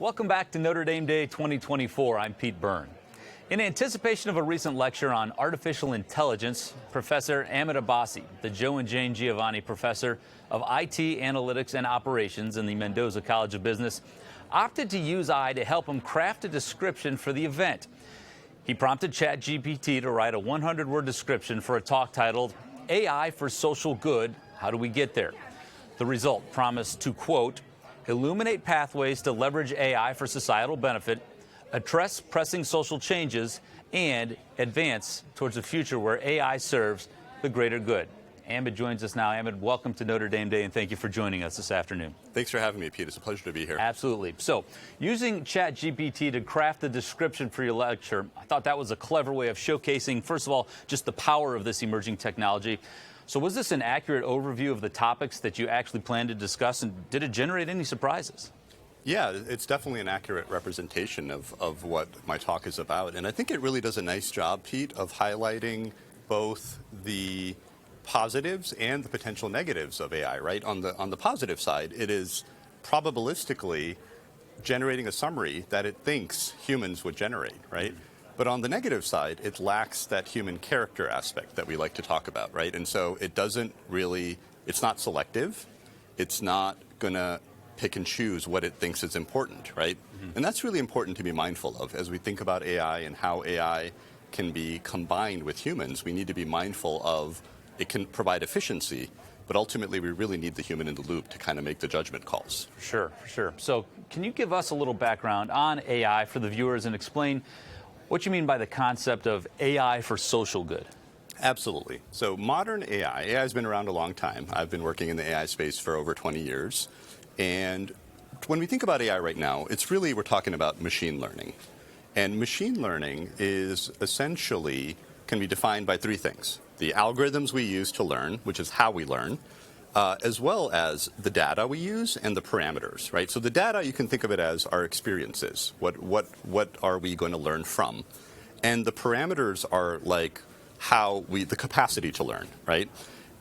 Welcome back to Notre Dame Day 2024. I'm Pete Byrne. In anticipation of a recent lecture on artificial intelligence, Professor Ahmed Abbasi, the Joe and Jane Giovanni Professor of IT Analytics and Operations in the Mendoza College of Business, opted to use AI to help him craft a description for the event. He prompted ChatGPT to write a 100-word description for a talk titled, AI for Social Good, How Do We Get There? The result promised to, quote, illuminate pathways to leverage AI for societal benefit, address pressing social changes, and advance towards a future where AI serves the greater good. Ahmed joins us now. Ahmed, welcome to Notre Dame Day, and thank you for joining us this afternoon. Thanks for having me, Pete. It's a pleasure to be here. Absolutely. So, using ChatGPT to craft the description for your lecture, I thought that was a clever way of showcasing, first of all, just the power of this emerging technology. So was this an accurate overview of the topics that you actually planned to discuss, and did it generate any surprises? Yeah, it's definitely an accurate representation of what my talk is about. And I think it really does a nice job, Pete, of highlighting both the positives and the potential negatives of AI, right? On the positive side, it is probabilistically generating a summary that it thinks humans would generate, right? But on the negative side, it lacks that human character aspect that we like to talk about, right? And so it doesn't really, it's not selective. It's not going to pick and choose what it thinks is important, right? And that's really important to be mindful of. As we think about AI and how AI can be combined with humans, we need to be mindful of it can provide efficiency, but ultimately we really need the human in the loop to kind of make the judgment calls. Sure. So can you give us a little background on AI for the viewers and explain what you mean by the concept of AI for social good? Absolutely. So modern AI has been around a long time. I've been working in the AI space for over 20 years. And when we think about AI right now, it's really, we're talking about machine learning. And machine learning is essentially, can be defined by three things. The algorithms we use to learn, which is how we learn, as well as the data we use and the parameters, right? So the data, you can think of it as our experiences. What are we going to learn from? And the parameters are like the capacity to learn, right?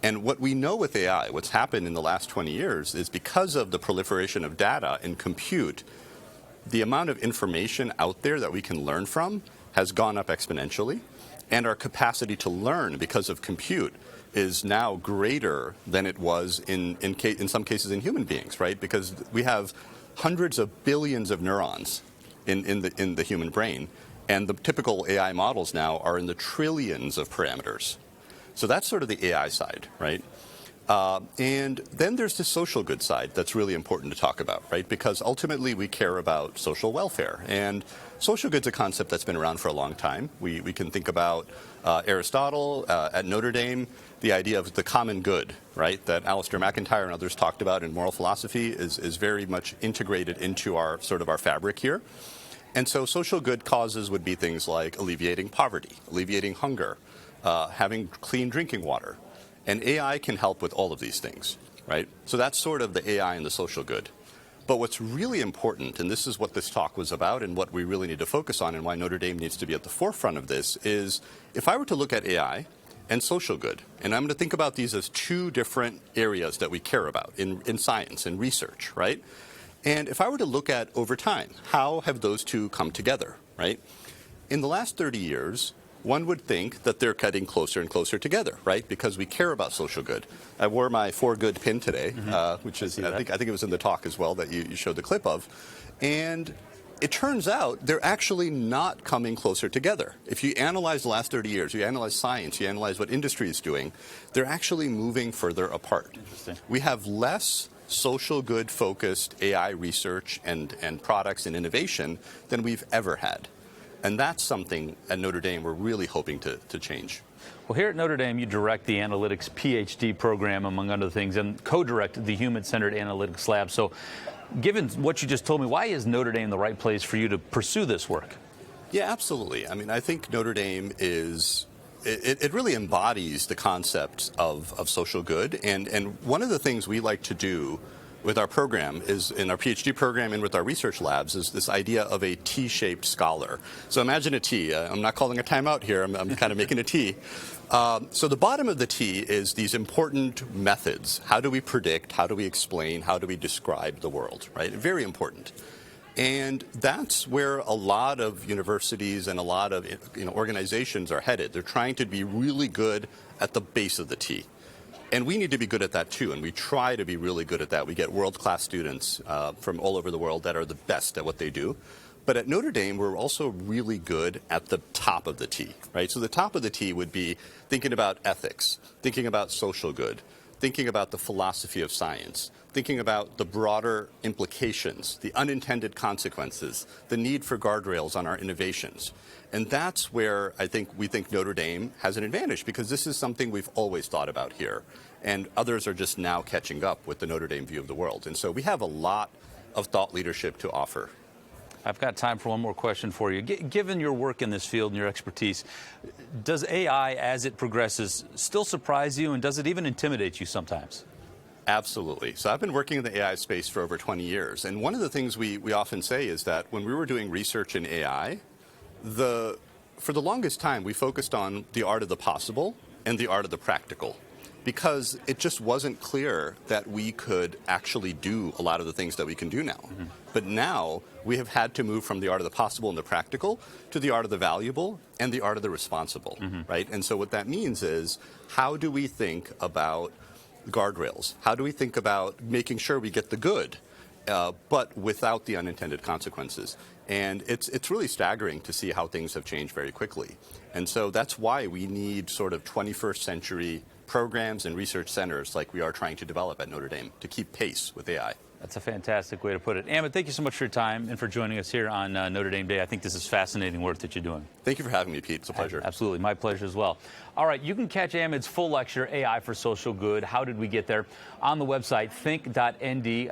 And what we know with AI, what's happened in the last 20 years is because of the proliferation of data and compute, the amount of information out there that we can learn from has gone up exponentially. And our capacity to learn because of compute is now greater than it was in some cases in human beings, right? Because we have hundreds of billions of neurons in the human brain, and the typical AI models now are in the trillions of parameters. So that's sort of the AI side, right? And then there's the social good side that's really important to talk about, right? Because ultimately we care about social welfare. And social good's a concept that's been around for a long time. We can think about Aristotle at Notre Dame, the idea of the common good, right? That Alistair McIntyre and others talked about in moral philosophy is very much integrated into our fabric here. And so social good causes would be things like alleviating poverty, alleviating hunger, having clean drinking water. And AI can help with all of these things, right? So that's sort of the AI and the social good. But what's really important, and this is what this talk was about and what we really need to focus on and why Notre Dame needs to be at the forefront of this, is if I were to look at AI and social good, and I'm going to think about these as two different areas that we care about in science and research, right? And if I were to look at over time, how have those two come together, right? In the last 30 years, one would think that they're getting closer and closer together, right? Because we care about social good. I wore my For Good pin today, which is, I think it was in the talk as well that you showed the clip of. And it turns out they're actually not coming closer together. If you analyze the last 30 years, you analyze science, you analyze what industry is doing, they're actually moving further apart. Interesting. We have less social good focused AI research and products and innovation than we've ever had. And that's something at Notre Dame we're really hoping to change. Well, here at Notre Dame, you direct the analytics PhD program, among other things, and co-direct the Human-Centered Analytics Lab. So given what you just told me, why is Notre Dame the right place for you to pursue this work? Yeah, absolutely. I mean, I think Notre Dame it really embodies the concept of social good. And one of the things we like to do with our program is, in our PhD program and with our research labs, is this idea of a T-shaped scholar. So imagine a T. I'm not calling a timeout here. I'm kind of making a T. So the bottom of the T is these important methods. How do we predict? How do we explain? How do we describe the world, right? Very important. And that's where a lot of universities and a lot of organizations are headed. They're trying to be really good at the base of the T. And we need to be good at that too, and we try to be really good at that. We get world-class students from all over the world that are the best at what they do. But at Notre Dame, we're also really good at the top of the T, right? So the top of the T would be thinking about ethics, thinking about social good, thinking about the philosophy of science, thinking about the broader implications, the unintended consequences, the need for guardrails on our innovations. And that's where we think Notre Dame has an advantage, because this is something we've always thought about here. And others are just now catching up with the Notre Dame view of the world. And so we have a lot of thought leadership to offer. I've got time for one more question for you. Given your work in this field and your expertise, does AI, as it progresses, still surprise you, and does it even intimidate you sometimes? Absolutely. So I've been working in the AI space for over 20 years. And one of the things we often say is that when we were doing research in AI, for the longest time, we focused on the art of the possible and the art of the practical, because it just wasn't clear that we could actually do a lot of the things that we can do now. Mm-hmm. But now we have had to move from the art of the possible and the practical to the art of the valuable and the art of the responsible, right? And so what that means is, how do we think about guardrails? How do we think about making sure we get the good, but without the unintended consequences? And it's really staggering to see how things have changed very quickly. And so that's why we need sort of 21st century programs and research centers like we are trying to develop at Notre Dame to keep pace with AI. That's a fantastic way to put it. Ahmed, thank you so much for your time and for joining us here on Notre Dame Day. I think this is fascinating work that you're doing. Thank you for having me, Pete. It's a pleasure. Absolutely. My pleasure as well. All right, you can catch Ahmed's full lecture, AI for Social Good, How Did We Get There, on the website think.nd.edu.